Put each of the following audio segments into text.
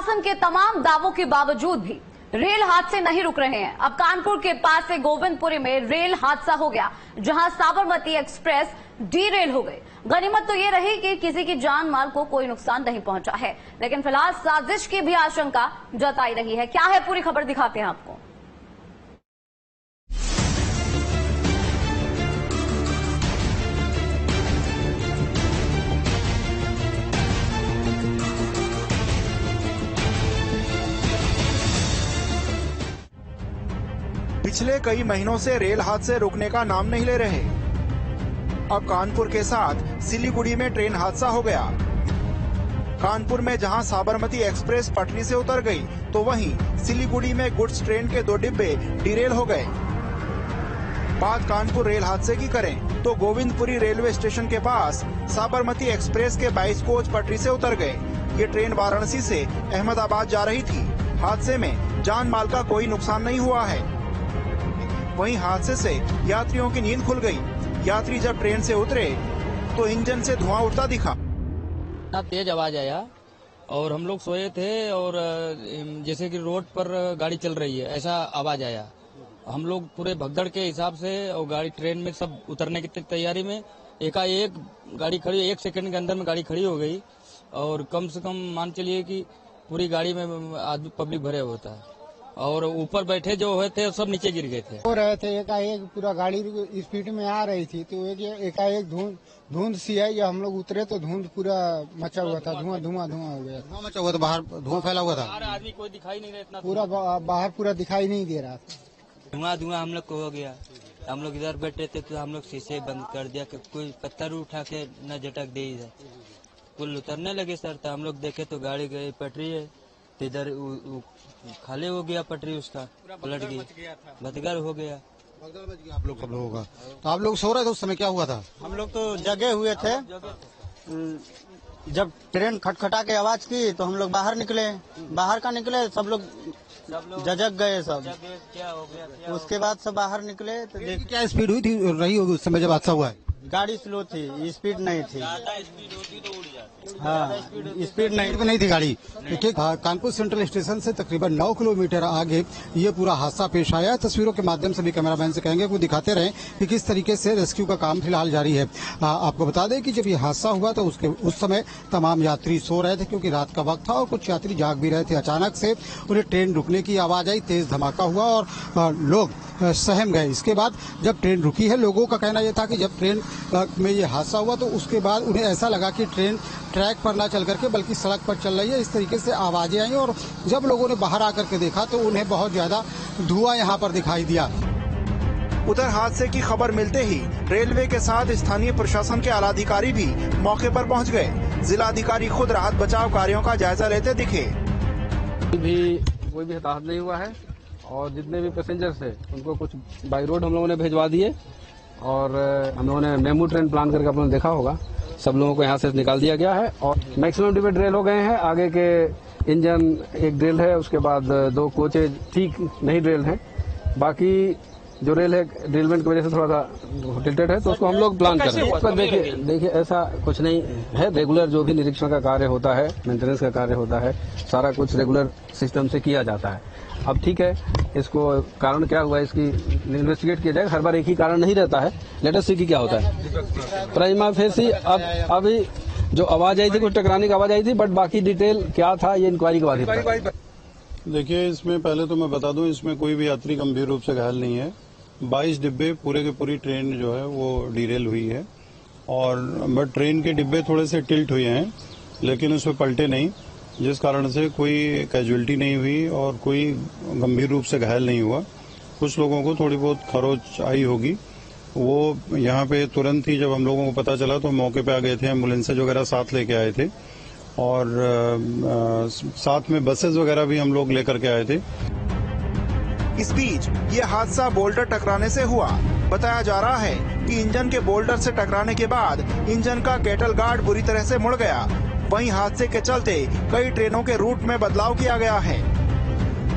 शासन के तमाम दावों के बावजूद भी रेल हादसे नहीं रुक रहे हैं। अब कानपुर के पास से गोविंदपुरी में रेल हादसा हो गया, जहां साबरमती एक्सप्रेस डीरेल हो गई। गनीमत तो ये रही कि किसी की जान माल को कोई नुकसान नहीं पहुंचा है, लेकिन फिलहाल साजिश की भी आशंका जताई रही है। क्या है पूरी खबर, दिखाते हैं आपको। पिछले कई महीनों से रेल हादसे रुकने का नाम नहीं ले रहे। अब कानपुर के साथ सिलीगुड़ी में ट्रेन हादसा हो गया। कानपुर में जहां साबरमती एक्सप्रेस पटरी से उतर गई, तो वहीं सिलीगुड़ी में गुड्स ट्रेन के 2 डिब्बे डिरेल हो गए। बात कानपुर रेल हादसे की करें तो गोविंदपुरी रेलवे स्टेशन के पास साबरमती एक्सप्रेस के 22 कोच पटरी से उतर गए। ये ट्रेन वाराणसी से अहमदाबाद जा रही थी। हादसे में जान माल का कोई नुकसान नहीं हुआ है। वहीं हादसे से यात्रियों की नींद खुल गई। यात्री जब ट्रेन से उतरे तो इंजन से धुआं उठता दिखा। तेज आवाज आया और हम लोग सोए थे और जैसे कि रोड पर गाड़ी चल रही है ऐसा आवाज आया। हम लोग पूरे भगदड़ के हिसाब से और गाड़ी ट्रेन में सब उतरने की तैयारी में एकाएक गाड़ी खड़ी, 1 सेकंड के अंदर में गाड़ी खड़ी हो गई और कम से कम मान चलिए कि पूरी गाड़ी में आदमी पब्लिक भरे होता है और ऊपर बैठे जो हुए थे सब नीचे गिर गए थे। हो रहे थे एकाएक पूरा गाड़ी स्पीड में आ रही थी, तो एकाएक धुंध सी आई। या हम लोग उतरे तो धुंध पूरा मचा हुआ था, धुआं हो गया। धुआं मचा हुआ था, बाहर धुआं फैला हुआ था। आदमी कोई दिखाई नहीं रहा, इतना पूरा बाहर पूरा दिखाई नहीं दे रहा था। धुआं हम लोग को हो गया। हम लोग इधर बैठे थे तो हम लोग शीशे बंद कर दिया कि कोई पत्थर उठा के न झटक दे। इधर पुल उतरने लगे सर, तो हम लोग देखे तो गाड़ी गई पटरी है, तो इधर खाली हो गया पटरी, उसका पलट गई, भदगड़ हो गया। आप लोग कब होगा? तो आप लोग सो रहे थे उस समय, क्या हुआ था? हम लोग तो जगे हुए थे। जब ट्रेन खटखटा के आवाज की तो हम लोग बाहर निकले। सब लोग जग गए सब। क्या हो गया? उसके बाद सब बाहर निकले तो क्या स्पीड हुई थी रही होगी उस समय जब हादसा हुआ है? गाड़ी स्लो थी, स्पीड नहीं थी। स्पीड होती तो उड़ जाती। हाँ, स्पीड नहीं थी गाड़ी। देखिए, कानपुर सेंट्रल स्टेशन से तकरीबन 9 किलोमीटर आगे ये पूरा हादसा पेश आया। तस्वीरों के माध्यम से भी कैमरामैन से कहेंगे वो दिखाते रहें कि किस तरीके से रेस्क्यू का काम फिलहाल जारी है। आपको बता दें कि जब ये हादसा हुआ तो उस समय तमाम यात्री सो रहे थे, क्योंकि रात का वक्त था और कुछ यात्री जाग भी रहे थे। अचानक से उन्हें ट्रेन रुकने की आवाज आई, तेज धमाका हुआ और लोग सहम गए। इसके बाद जब ट्रेन रुकी है, लोगों का कहना यह था कि जब ट्रेन में ये हादसा हुआ तो उसके बाद उन्हें ऐसा लगा कि ट्रेन ट्रैक पर ना चल करके बल्कि सड़क पर चल रही है। इस तरीके से आवाजें आई और जब लोगों ने बाहर आकर के देखा तो उन्हें बहुत ज्यादा धुआं यहाँ पर दिखाई दिया। उधर हादसे की खबर मिलते ही रेलवे के साथ स्थानीय प्रशासन के आलाधिकारी भी मौके पर पहुंच गए। जिलाधिकारी खुद राहत बचाव कार्यों का जायजा लेते दिखे। कोई भी हताहत नहीं हुआ है और जितने भी पैसेंजर्स है उनको कुछ बाई रोड हम लोगों ने भिजवा दिए और हम लोगों ने मेमू ट्रेन प्लान करके आपने देखा होगा, सब लोगों को यहाँ से निकाल दिया गया है और मैक्सिमम डिब्बे ड्रेल हो गए हैं। आगे के इंजन एक ड्रेल है, उसके बाद 2 कोचेज ठीक नहीं ड्रेल हैं। बाकी जो रेल है ड्रिलमेंट की वजह से थोड़ा सा टिल्टेड है, तो उसको हम लोग प्लान कर रहे हैं। देखिए ऐसा कुछ नहीं है, रेगुलर जो भी निरीक्षण का कार्य होता है, मेंटेनेंस का कार्य होता है, सारा कुछ रेगुलर सिस्टम से किया जाता है। अब ठीक है, इसको कारण क्या हुआ इसकी इन्वेस्टिगेट किया जाएगा। हर बार एक ही कारण नहीं रहता है, लेट अस सी की क्या होता है। प्राइमा फेसी अभी जो आवाज आई थी, कुछ टकराने की आवाज आई थी, बट बाकी डिटेल क्या था ये इंक्वायरी के बाद ही पता। देखिए, इसमें पहले तो मैं बता दूं, इसमें कोई भी यात्री गंभीर रूप से घायल नहीं है। 22 डिब्बे पूरे के पूरी ट्रेन जो है वो डीरेल हुई है और बट ट्रेन के डिब्बे थोड़े से टिल्ट हुए हैं, लेकिन उसमें पलटे नहीं, जिस कारण से कोई कैजुअलिटी नहीं हुई और कोई गंभीर रूप से घायल नहीं हुआ। कुछ लोगों को थोड़ी बहुत खरोच आई होगी, वो यहाँ पे तुरंत ही जब हम लोगों को पता चला तो मौके पे आ गए थे। एम्बुलेंसेज वगैरह साथ लेके आए थे और साथ में बसेस वगैरह भी हम लोग लेकर के आए थे। इस बीच ये हादसा बोल्डर टकराने से हुआ। बताया जा रहा है कि इंजन के बोल्डर से टकराने के बाद इंजन का कैटल गार्ड बुरी तरह से मुड़ गया। वहीं हादसे के चलते कई ट्रेनों के रूट में बदलाव किया गया है।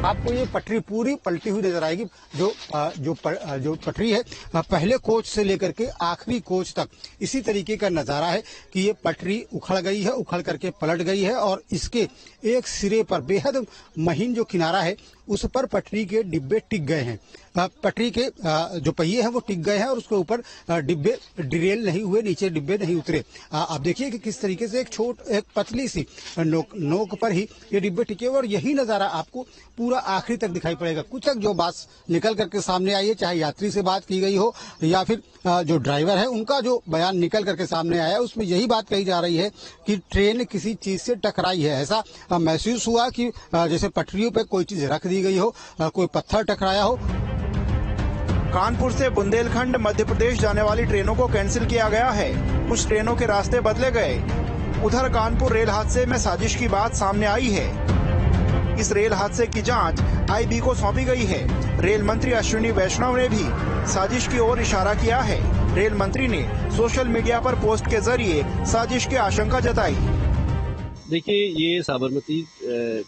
आपको ये पटरी पूरी पलटी हुई नजर आएगी। जो पटरी है पहले कोच से लेकर के आखिरी कोच तक इसी तरीके का नजारा है कि ये पटरी उखड़ गई है, उखड़ करके पलट गई है और इसके एक सिरे पर बेहद महीन जो किनारा है उस पर पटरी के डिब्बे टिक गए हैं। पटरी के जो पहिए हैं वो टिक गए हैं और उसके ऊपर डिब्बे डिरेल नहीं हुए, नीचे डिब्बे नहीं उतरे। आप देखिए कि किस तरीके से एक पतली सी नोक पर ही ये डिब्बे टिके और यही नजारा आपको पूरा आखिरी तक दिखाई पड़ेगा। कुछ तक जो बात निकल करके सामने आई है, चाहे यात्री से बात की गई हो या फिर जो ड्राइवर है उनका जो बयान निकल करके सामने आया, उसमें यही बात कही जा रही है कि ट्रेन किसी चीज से टकराई है। ऐसा महसूस हुआ कि जैसे पटरियों पे कोई चीज रख दी गई हो, कोई पत्थर टकराया हो। कानपुर से बुंदेलखंड मध्य प्रदेश जाने वाली ट्रेनों को कैंसिल किया गया है। कुछ ट्रेनों के रास्ते बदले गए। उधर कानपुर रेल हादसे में साजिश की बात सामने आई है। इस रेल हादसे की जांच आईबी को सौंपी गई है। रेल मंत्री अश्विनी वैष्णव ने भी साजिश की ओर इशारा किया है। रेल मंत्री ने सोशल मीडिया पर पोस्ट के जरिए साजिश की आशंका जताई। देखिए, ये साबरमती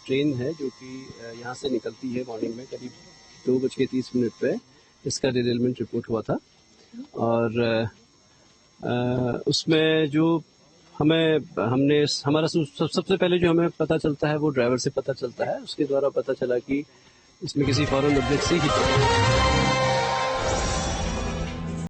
ट्रेन है जो कि यहाँ से निकलती है मॉर्निंग में करीब 2:30 पे। इसका डिरेलमेंट रिपोर्ट हुआ था और उसमें जो हमारा सबसे पहले जो हमें पता चलता है वो ड्राइवर से पता चलता है। उसके द्वारा पता चला कि इसमें किसी फॉरेन ऑब्जेक्ट से